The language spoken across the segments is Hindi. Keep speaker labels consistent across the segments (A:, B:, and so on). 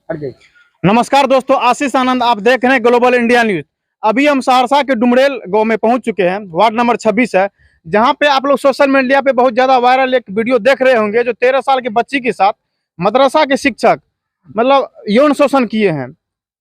A: नमस्कार दोस्तों, आशीष आनंद आप देख रहे हैं ग्लोबल इंडिया न्यूज। अभी हम सहरसा के डुमरेल गांव में पहुंच चुके हैं। वार्ड नंबर 26 है, जहां पे आप लोग सोशल मीडिया पे बहुत ज्यादा वायरल एक वीडियो देख रहे होंगे, जो 13 साल की बच्ची के साथ मदरसा के शिक्षक मतलब यौन शोषण किए हैं।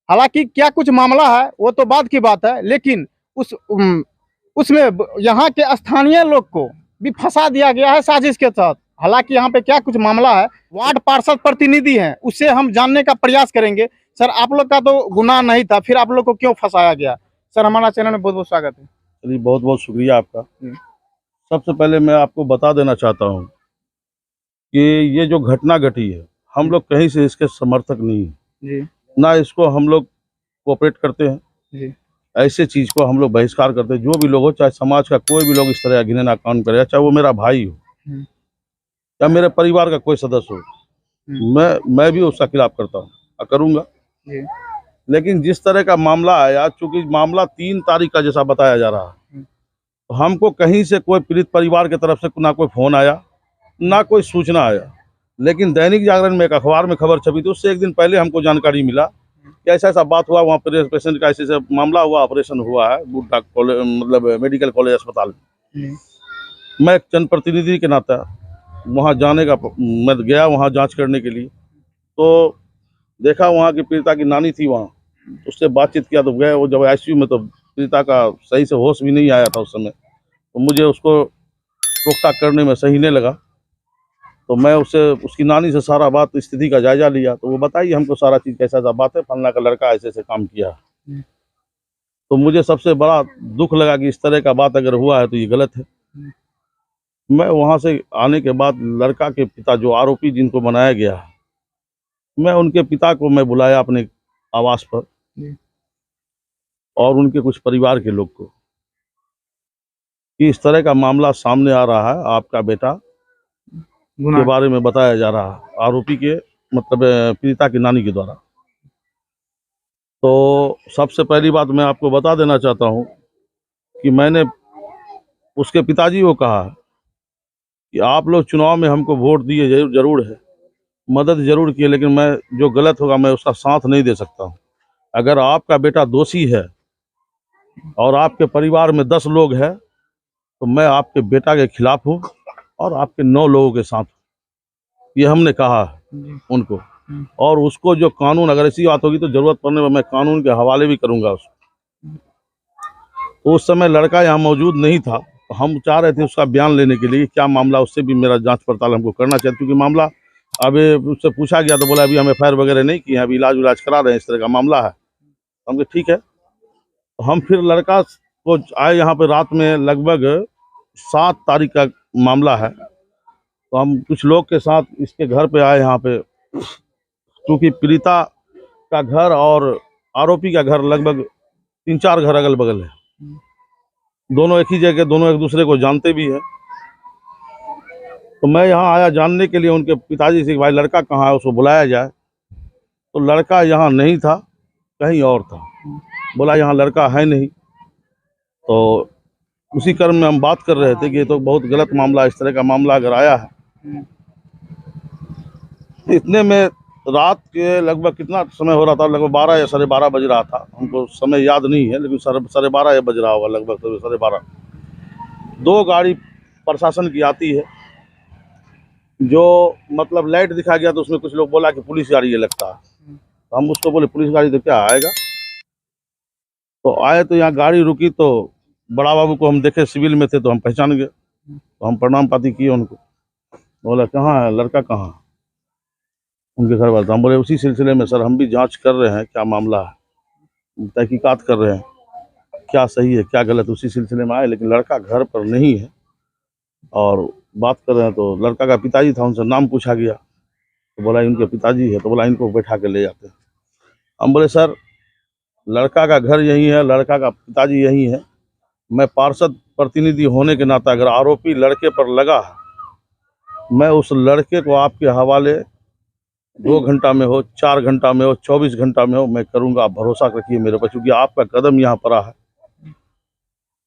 A: हालांकि क्या कुछ मामला है वो तो बाद की बात है, लेकिन उसमें यहाँ के स्थानीय लोग को भी फंसा दिया गया है साजिश के तहत। हालांकि यहाँ पे क्या कुछ मामला है, वार्ड पार्षद प्रतिनिधि हैं, उससे हम जानने का प्रयास करेंगे। सर, आप लोग का तो गुनाह नहीं था, फिर आप लोग को क्यों फंसाया गया? सर, हमारा चैनल में बहुत बहुत स्वागत है।
B: चलिए, बहुत बहुत शुक्रिया आपका। सबसे पहले मैं आपको बता देना चाहता हूँ कि ये जो घटना घटी है, हम लोग कहीं से इसके समर्थक नहीं है
A: जी।
B: ना, इसको हम लोग कोऑपरेट करते हैं
A: जी।
B: ऐसे चीज़ को हम लोग बहिष्कार करते हैं। जो भी लोग हो, चाहे समाज का कोई भी लोग इस तरह घिनौना काम करे, चाहे वो मेरा भाई हो या मेरे परिवार का कोई सदस्य हो, मैं भी उसका खिलाफ करता हूँ और करूँगा। लेकिन जिस तरह का मामला आया, चूंकि मामला 3 तारीख का जैसा बताया जा रहा है, तो हमको कहीं से कोई पीड़ित परिवार की तरफ से ना कोई फोन आया, ना कोई सूचना आया। लेकिन दैनिक जागरण में एक अखबार में खबर छपी थी, उससे एक दिन पहले हमको जानकारी मिला कि ऐसा ऐसा बात हुआ, वहाँ पर पेशेंट का ऐसे मामला हुआ, ऑपरेशन हुआ है बुड्ढा कॉलेज, मतलब मेडिकल कॉलेज अस्पताल में। मैं एक जनप्रतिनिधि के नाते वहाँ जाने का मैं गया, वहाँ जांच करने के लिए। तो देखा वहाँ की पीड़िता की नानी थी, वहाँ उससे बातचीत किया तो गए। वो जब आईसीयू में, तो पीड़िता का सही से होश भी नहीं आया था उस समय, तो मुझे उसको रोकथाम करने में सही नहीं लगा। तो मैं उसकी नानी से सारा बात, स्थिति का जायजा लिया। तो वो बताइए हमको सारा चीज़, कैसा ऐसा बात है, फलना का लड़का ऐसे ऐसे काम किया। तो मुझे सबसे बड़ा दुख लगा कि इस तरह का बात अगर हुआ है तो ये गलत है। मैं वहाँ से आने के बाद लड़का के पिता, जो आरोपी जिनको बनाया गया है, मैं उनके पिता को मैं बुलाया अपने आवास पर, और उनके कुछ परिवार के लोग को, कि इस तरह का मामला सामने आ रहा है, आपका बेटा के बारे में बताया जा रहा है, आरोपी के मतलब पीड़िता की नानी के द्वारा। तो सबसे पहली बात मैं आपको बता देना चाहता हूं कि मैंने उसके पिताजी को कहा कि आप लोग चुनाव में हमको वोट दिए जरूर है, मदद जरूर किए, लेकिन मैं जो गलत होगा मैं उसका साथ नहीं दे सकता हूं। अगर आपका बेटा दोषी है और आपके परिवार में 10 लोग हैं, तो मैं आपके बेटा के खिलाफ हूँ और आपके 9 लोगों के साथ हूँ। ये हमने कहा है उनको। और उसको जो कानून, अगर ऐसी बात होगी तो जरूरत पड़ने पर मैं कानून के हवाले भी करूँगा उसको। तो उस समय लड़का यहाँ मौजूद नहीं था, तो हम चाह रहे थे उसका बयान लेने के लिए, क्या मामला, उससे भी मेरा जांच पड़ताल हमको करना चाहिए। क्योंकि मामला अभी उससे पूछा गया तो बोला अभी हम FIR वगैरह नहीं किए हैं, अभी इलाज करा रहे हैं, इस तरह का मामला है। हम कहे ठीक है। तो हम फिर लड़का को आए यहाँ पे रात में, लगभग 7 तारीख का मामला है। तो हम कुछ लोग के साथ इसके घर पे आए यहाँ पे, क्योंकि पीड़िता का घर और आरोपी का घर लगभग 3-4 घर अगल बगल है, दोनों एक ही जगह, दोनों एक दूसरे को जानते भी हैं। तो मैं यहाँ आया जानने के लिए उनके पिताजी से, भाई लड़का कहाँ है, उसको बुलाया जाए। तो लड़का यहाँ नहीं था, कहीं और था। बोला यहाँ लड़का है नहीं। तो उसी क्रम में हम बात कर रहे थे कि ये तो बहुत गलत मामला, इस तरह का मामला अगर आया है। इतने में रात के लगभग कितना समय हो रहा था, लगभग 12 या 12:30 बज रहा था, हमको समय याद नहीं है, लेकिन 12:30 या बज रहा होगा, लगभग 12:30। 2 गाड़ी प्रशासन की आती है, जो मतलब लाइट दिखा गया, तो उसमें कुछ लोग बोला कि पुलिस गाड़ी है लगता है। तो हम उसको बोले पुलिस गाड़ी तो क्या आएगा। तो आए तो यहाँ गाड़ी रुकी, तो बड़ा बाबू को हम देखे, सिविल में थे, तो हम पहचान गए। तो हम प्रणाम पाती किए उनको। बोला कहाँ है लड़का, कहाँ? उनके घर वाले। हम बोले उसी सिलसिले में सर हम भी जांच कर रहे हैं, क्या मामला है, तहकीकात कर रहे हैं, क्या सही है क्या गलत, उसी सिलसिले में आए। लेकिन लड़का घर पर नहीं है और बात कर रहे हैं। तो लड़का का पिताजी था, उनसे नाम पूछा गया, तो बोला इनके पिताजी है। तो बोला इनको बैठा के ले जाते हैं। हम बोले सर लड़का का घर यही है, लड़का का पिताजी यही है, मैं पार्षद प्रतिनिधि होने के नाते अगर आरोपी लड़के पर लगा, मैं उस लड़के को आपके हवाले 2 घंटा में हो, 4 घंटा में हो, 24 घंटा में हो, मैं करूंगा। आप भरोसा रखिए मेरे पर, क्योंकि आपका कदम यहाँ पर है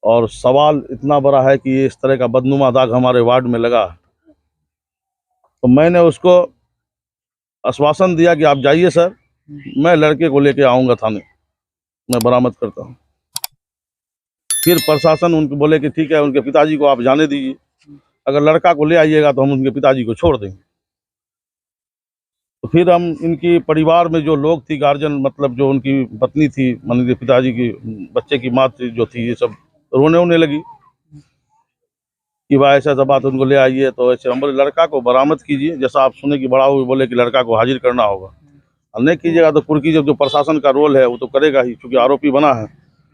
B: और सवाल इतना बड़ा है कि ये इस तरह का बदनुमा दाग हमारे वार्ड में लगा है। तो मैंने उसको आश्वासन दिया कि आप जाइए सर, मैं लड़के को लेके आऊंगा थाने, मैं बरामद करता हूँ। फिर प्रशासन उनको बोले कि ठीक है, उनके पिताजी को आप जाने दीजिए, अगर लड़का को ले आइएगा तो हम उनके पिताजी को छोड़ देंगे। तो फिर हम इनकी परिवार में जो लोग थी, गार्जियन मतलब जो उनकी पत्नी थी, मान लीजिए पिताजी की बच्चे की माँ थी जो थी, ये सब रोने लगी कि भाई ऐसा ऐसा बात, उनको ले आइए। तो ऐसे हम बोले लड़का को बरामद कीजिए, जैसा आप सुने कि बड़ा हुए बोले कि लड़का को हाजिर करना होगा, और नहीं कीजिएगा तो कुर्की जो प्रशासन का रोल है वो तो करेगा ही, क्योंकि आरोपी बना है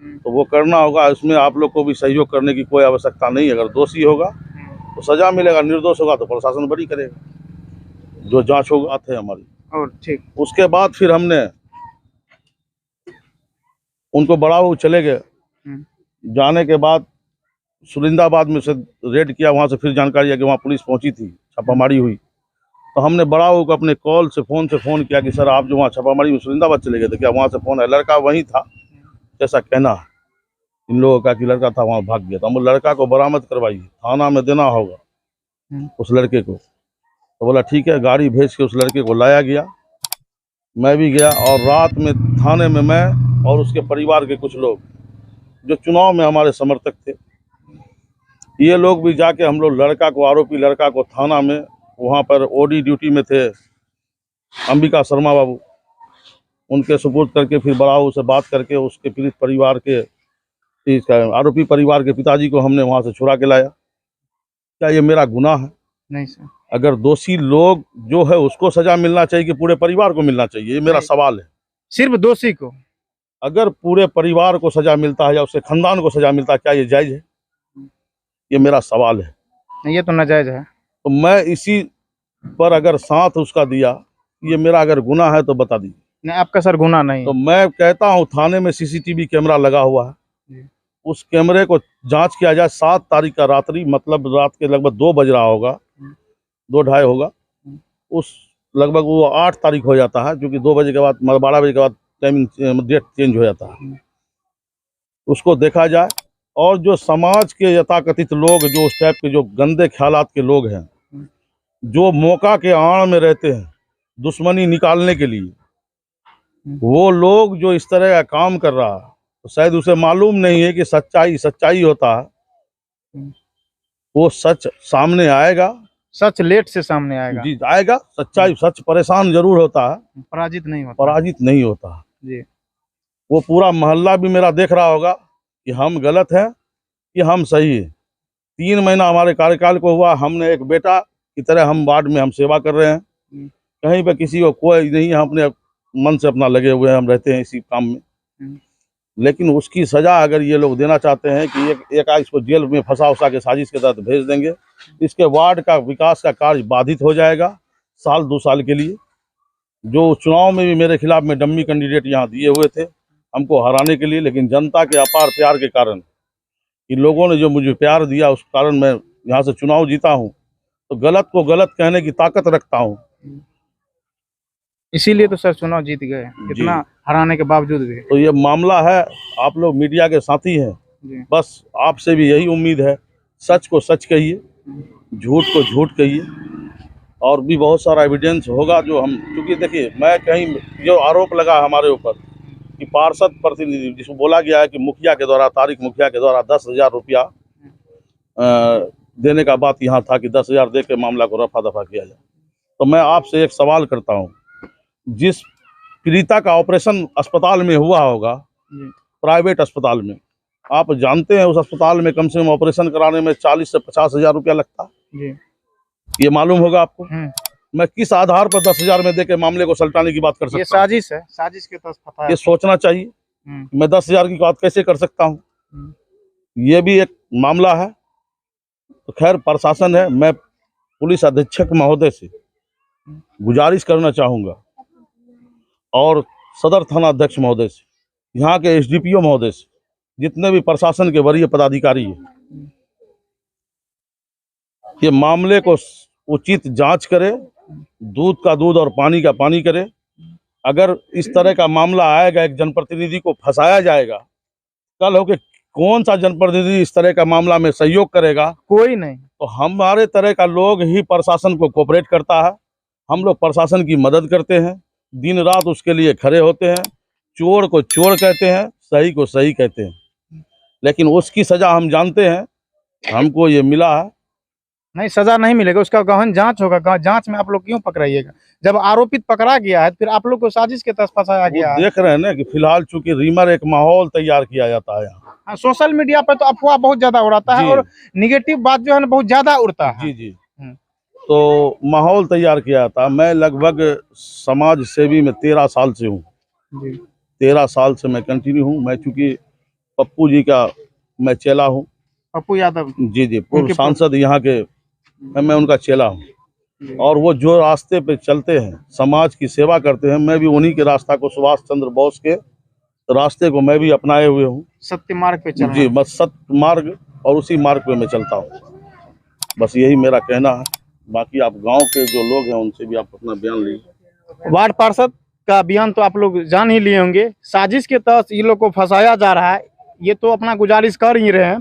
B: तो वो करना होगा। इसमें आप लोग को भी सहयोग करने की कोई आवश्यकता नहीं है। अगर दोषी होगा तो सजा मिलेगा, निर्दोष होगा तो प्रशासन बरी करेगा, जो जांच होगा बात है हमारी।
A: और ठीक,
B: उसके बाद फिर हमने उनको बड़ाऊ चले गए। जाने के बाद सुरिंदाबाद में से रेड किया, वहाँ से फिर जानकारी है कि वहाँ पुलिस पहुंची थी, छापामारी हुई। तो हमने बड़ाऊ को अपने कॉल से फ़ोन किया कि सर आप जो वहाँ छापामारी में सुरिंदाबाद चले गए थे, क्या वहाँ से फ़ोन है? लड़का वहीं था, जैसा कहना है इन लोगों का कि लड़का था वहाँ भाग गया। तो हम लड़का को बरामद करवाइए, थाना में देना होगा उस लड़के को। तो बोला ठीक है, गाड़ी भेज के उस लड़के को लाया गया। मैं भी गया, और रात में थाने में मैं और उसके परिवार के कुछ लोग जो चुनाव में हमारे समर्थक थे, ये लोग भी जाके हम लोग लड़का को, आरोपी लड़का को थाना में, वहाँ पर ओडी ड्यूटी में थे अंबिका शर्मा बाबू, उनके सुपुर्द करके फिर बड़ाऊ से बात करके उसके पीड़ित परिवार के, इसका आरोपी परिवार के पिताजी को हमने वहाँ से छुड़ा के लाया। क्या ये मेरा गुनाह है?
A: नहीं सर,
B: अगर दोषी लोग जो है उसको सजा मिलना चाहिए कि पूरे परिवार को मिलना चाहिए? ये मेरा सवाल है।
A: सिर्फ दोषी को?
B: अगर पूरे परिवार को सजा मिलता है या उसके खानदान को सजा मिलता है, क्या ये जायज़ है? ये मेरा सवाल है।
A: नहीं, ये तो नाजायज है।
B: तो मैं इसी पर अगर साथ उसका दिया, ये मेरा अगर गुनाह है तो बता दीजिए।
A: नहीं, आपका सर गुनाह नहीं।
B: तो मैं कहता हूँ थाने में सीसीटीवी कैमरा लगा हुआ है, उस कैमरे को जांच किया जाए। 7 तारीख का रात्रि, मतलब रात के लगभग 2 बज रहा होगा, 2 ढाई होगा, उस लगभग वो 8 तारीख हो जाता है, क्योंकि 2 बजे के बाद, 12 बजे के बाद टाइमिंग डेट चेंज हो जाता है। उसको देखा जाए, और जो समाज के यथाकथित लोग, जो उस टाइप के जो गंदे ख्यालात के लोग हैं, जो मौका के आड़ में रहते हैं दुश्मनी निकालने के लिए, वो लोग जो इस तरह का काम कर रहा है, तो शायद उसे मालूम नहीं है कि सच्चाई होता है। वो सच सामने आएगा,
A: सच लेट से सामने आएगा।
B: जी आएगा, सच परेशान जरूर होता है,
A: पराजित नहीं होता।
B: पराजित नहीं होता
A: जी।
B: वो पूरा मोहल्ला भी मेरा देख रहा होगा कि हम गलत हैं कि हम सही है। 3 महीना हमारे कार्यकाल को हुआ, हमने एक बेटा की तरह हम वार्ड में हम सेवा कर रहे हैं। कहीं पे किसी को कोई नहीं है, हम अपने मन से अपना लगे हुए हैं, हम रहते हैं इसी काम में। लेकिन उसकी सजा अगर ये लोग देना चाहते हैं कि एक इसको जेल में फंसा के साजिश के तहत भेज देंगे, इसके वार्ड का विकास का कार्य बाधित हो जाएगा साल 2 साल के लिए। जो चुनाव में भी मेरे खिलाफ में डम्मी कैंडिडेट यहाँ दिए हुए थे हमको हराने के लिए, लेकिन जनता के अपार प्यार के कारण, इन लोगों ने जो मुझे प्यार दिया, उस कारण मैं यहाँ से चुनाव जीता हूँ। तो गलत को गलत कहने की ताकत रखता हूँ,
A: इसीलिए तो सर चुनाव जीत गए, इतना हराने के बावजूद भी।
B: तो ये मामला है, आप लोग मीडिया के साथी हैं, बस आपसे भी यही उम्मीद है, सच को सच कहिए, झूठ को झूठ कहिए, और भी बहुत सारा एविडेंस होगा जो हम, क्योंकि देखिए मैं कहीं जो आरोप लगा हमारे ऊपर कि पार्षद प्रतिनिधि, जिसमें बोला गया है कि मुखिया के द्वारा, तारिक मुखिया के द्वारा 10,000 रुपया देने का बात यहाँ था कि 10,000 दे के मामला को रफा दफा किया जाए। तो मैं आपसे एक सवाल करता हूँ, जिस पीड़िता का ऑपरेशन अस्पताल में हुआ होगा, प्राइवेट अस्पताल में, आप जानते हैं उस अस्पताल में कम से कम ऑपरेशन कराने में 40 से 50,000 रुपया लगता है, ये मालूम होगा आपको। मैं किस आधार पर 10,000 में देके मामले को सलटाने की बात कर सकता हूँ?
A: ये साजिश है, साजिश के तहत पता है।
B: ये सोचना चाहिए, मैं 10,000 की बात कैसे कर सकता हूँ? ये भी एक मामला है। तो खैर प्रशासन है, मैं पुलिस अधीक्षक महोदय से गुजारिश करना चाहूँगा, और सदर थाना अध्यक्ष महोदय से, यहाँ के SDPO महोदय से, जितने भी प्रशासन के वरीय पदाधिकारी हैं, ये मामले को उचित जांच करे, दूध का दूध और पानी का पानी करे। अगर इस तरह का मामला आएगा, एक जनप्रतिनिधि को फंसाया जाएगा, कल होके कौन सा जनप्रतिनिधि इस तरह का मामला में सहयोग करेगा?
A: कोई नहीं।
B: तो हमारे तरह का लोग ही प्रशासन को कोऑपरेट करता है, हम लोग प्रशासन की मदद करते हैं, दिन रात उसके लिए खड़े होते हैं। चोर को चोर कहते हैं, सही को सही कहते हैं, लेकिन उसकी सजा हम जानते हैं, हमको ये मिला है।
A: नहीं, सजा नहीं मिलेगा, उसका गहन जांच होगा। जांच में आप लोग क्यों पकड़ाइएगा? जब आरोपित पकड़ा गया है फिर आप लोग को साजिश के तहत फंसाया गया
B: वो
A: है।
B: देख रहे हैं ना कि फिलहाल चूंकि रीमर एक माहौल तैयार किया जाता है यहाँ।
A: हाँ, सोशल मीडिया पे तो अफवाह बहुत ज्यादा उड़ाता है
B: जी।
A: और निगेटिव बात जो है ना बहुत ज्यादा उड़ता है।
B: जी जी। तो माहौल तैयार किया जाता है। मैं लगभग समाज सेवी में 13 साल से हूँ।
A: जी
B: 13 साल से मैं कंटिन्यू हूँ। मैं चूंकि पप्पू जी का मैं चेला हूँ।
A: पप्पू यादव।
B: जी जी, पूर्व
A: उनके
B: सांसद यहाँ के, मैं उनका चेला हूँ। और वो जो रास्ते पे चलते हैं, समाज की सेवा करते हैं, मैं भी उन्हीं के रास्ता को, सुभाष चंद्र बोस के रास्ते को मैं भी अपनाए हुए हूँ।
A: सत्य मार्ग पे चलना।
B: जी, बस सत्य मार्ग और उसी मार्ग पे मैं चलता हूँ। बस यही मेरा कहना है। बाकी आप गांव के जो लोग हैं उनसे भी आप अपना बयान लीजिए।
A: वार्ड पार्षद का बयान तो आप लोग जान ही लिए होंगे। साजिश के तहत ये लोग को फंसाया जा रहा है, ये तो अपना गुजारिश कर ही रहे हैं।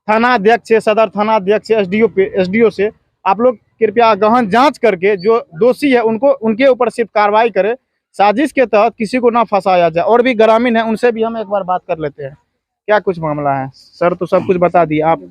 A: थाना अध्यक्ष से, सदर थाना अध्यक्ष से, एसडीओ से आप लोग कृपया गहन जांच करके जो दोषी है उनको, उनके ऊपर सिर्फ कार्रवाई करें। साजिश के तहत किसी को ना फंसाया जाए। और भी ग्रामीण है, उनसे भी हम एक बार बात कर लेते हैं। क्या कुछ मामला है सर? तो सब कुछ बता दिए आप।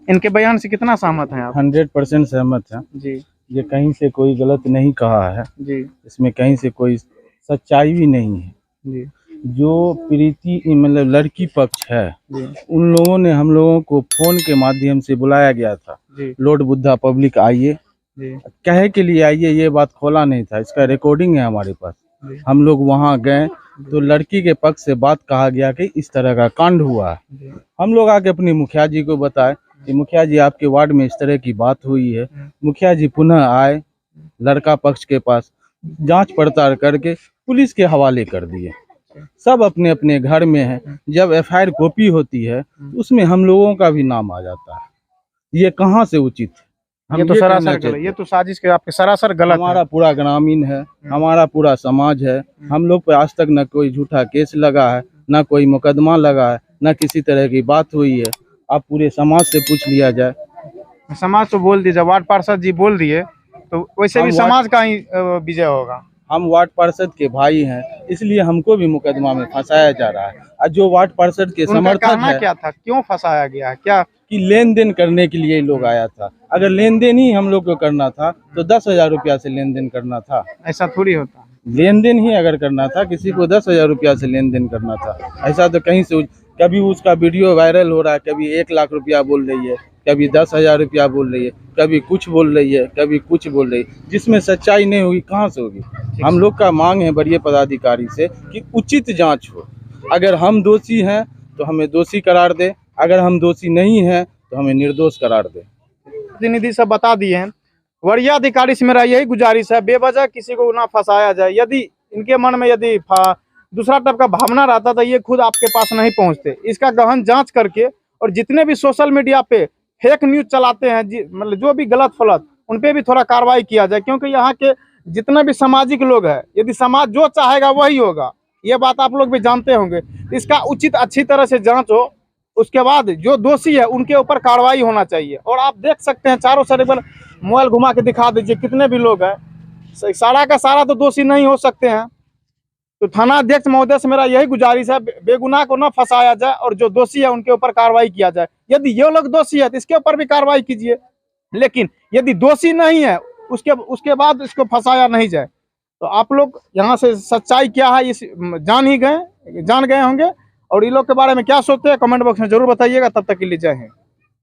A: इनके बयान से कितना सहमत हैं आप?
C: 100% सहमत है।
A: जी
C: ये कहीं से कोई गलत नहीं कहा है,
A: जी
C: इसमें कहीं से कोई सच्चाई भी नहीं है।
A: जी
C: जो प्रीति मतलब लड़की पक्ष है,
A: जी
C: उन लोगों ने हम लोगों को फोन के माध्यम से बुलाया गया था।
A: जी
C: लॉर्ड बुद्धा पब्लिक आइए,
A: जी
C: कहे के लिए आइए, ये बात खोला नहीं था। इसका रिकॉर्डिंग है हमारे पास।
A: जी।
C: हम लोग वहाँ गए तो लड़की के पक्ष से बात कहा गया कि इस तरह का कांड हुआ है।
A: जी।
C: हम लोग आके अपनी मुखिया जी को बताए कि मुखिया जी आपके वार्ड में इस तरह की बात हुई है। मुखिया जी पुनः आए लड़का पक्ष के पास, जांच पड़ताल करके पुलिस के हवाले कर दिए। सब अपने अपने घर में है। जब एफआईआर कॉपी होती है तो उसमें हम लोगों का भी नाम आ जाता है। ये कहाँ से उचित है?
A: ये तो सरासर गलत, ये तो साजिश के आपके सरासर गलत है।
C: हमारा पूरा ग्रामीण है, हमारा पूरा समाज है। हम लोग पे आज तक न कोई झूठा केस लगा है, न कोई मुकदमा लगा है, न किसी तरह की बात हुई है। आप पूरे समाज से पूछ लिया जाए।
A: समाज तो बोल दीजिए, वार्ड पार्षद जी बोल दिए तो वैसे भी समाज का ही विजय होगा।
C: हम वार्ड पार्षद के भाई हैं, इसलिए हमको भी मुकदमा में फंसाया जा रहा है। और जो वार्ड पार्षद के
A: उनका
C: समर्थक
A: कहना
C: है
A: क्या था, क्यों फंसाया गया, क्या
C: कि लेन देन करने के लिए लोग आया था। अगर लेन देन ही हम लोग को करना था तो 10,000 रुपया से लेन देन करना था।
A: ऐसा थोड़ी होता?
C: लेन देन ही अगर करना था, किसी को 10,000 रुपया से लेन देन करना था। ऐसा तो कहीं से, कभी उसका वीडियो वायरल हो रहा है, कभी 1 लाख रुपया बोल रही है, कभी 10,000 रुपया बोल रही है, कभी कुछ बोल रही है, कभी कुछ बोल रही है। जिसमें सच्चाई नहीं होगी कहाँ से होगी? हम लोग का मांग है वरीय पदाधिकारी से कि उचित जांच हो। अगर हम दोषी हैं तो हमें दोषी करार दे, अगर हम दोषी नहीं हैं तो हमें निर्दोष करार दे।
A: प्रतिनिधि सब बता दिए हैं। वरीय अधिकारी से मेरा यही गुजारिश है, बेवजह किसी को ना फंसाया जाए। यदि इनके मन में यदि दूसरा टाइप का भावना रहता तो ये खुद आपके पास नहीं पहुंचते। इसका गहन जांच करके, और जितने भी सोशल मीडिया पे फेक न्यूज चलाते हैं, मतलब जो भी गलत फलत, उन पे भी थोड़ा कार्रवाई किया जाए। क्योंकि यहाँ के जितने भी सामाजिक लोग हैं, यदि समाज जो चाहेगा वही होगा, ये बात आप लोग भी जानते होंगे। इसका उचित अच्छी तरह से जांच हो, उसके बाद जो दोषी है उनके ऊपर कार्रवाई होना चाहिए। और आप देख सकते हैं चारों साइड, एक बार मोबाइल घुमा के दिखा दीजिए, कितने भी लोग हैं, सारा का सारा तो दोषी नहीं हो सकते हैं। तो थाना अध्यक्ष महोदय से मेरा यही गुजारिश है, बेगुनाह को न फंसाया जाए और जो दोषी है उनके ऊपर कार्रवाई किया जाए। यदि ये लोग दोषी है तो इसके ऊपर भी कार्रवाई कीजिए, लेकिन यदि दोषी नहीं है उसके बाद इसको फंसाया नहीं जाए। तो आप लोग यहाँ से सच्चाई क्या है इस जान गए होंगे। और इन लोग के बारे में क्या सोचते हैं कमेंट बॉक्स में जरूर बताइएगा। तब तक के लिए जय हिंद।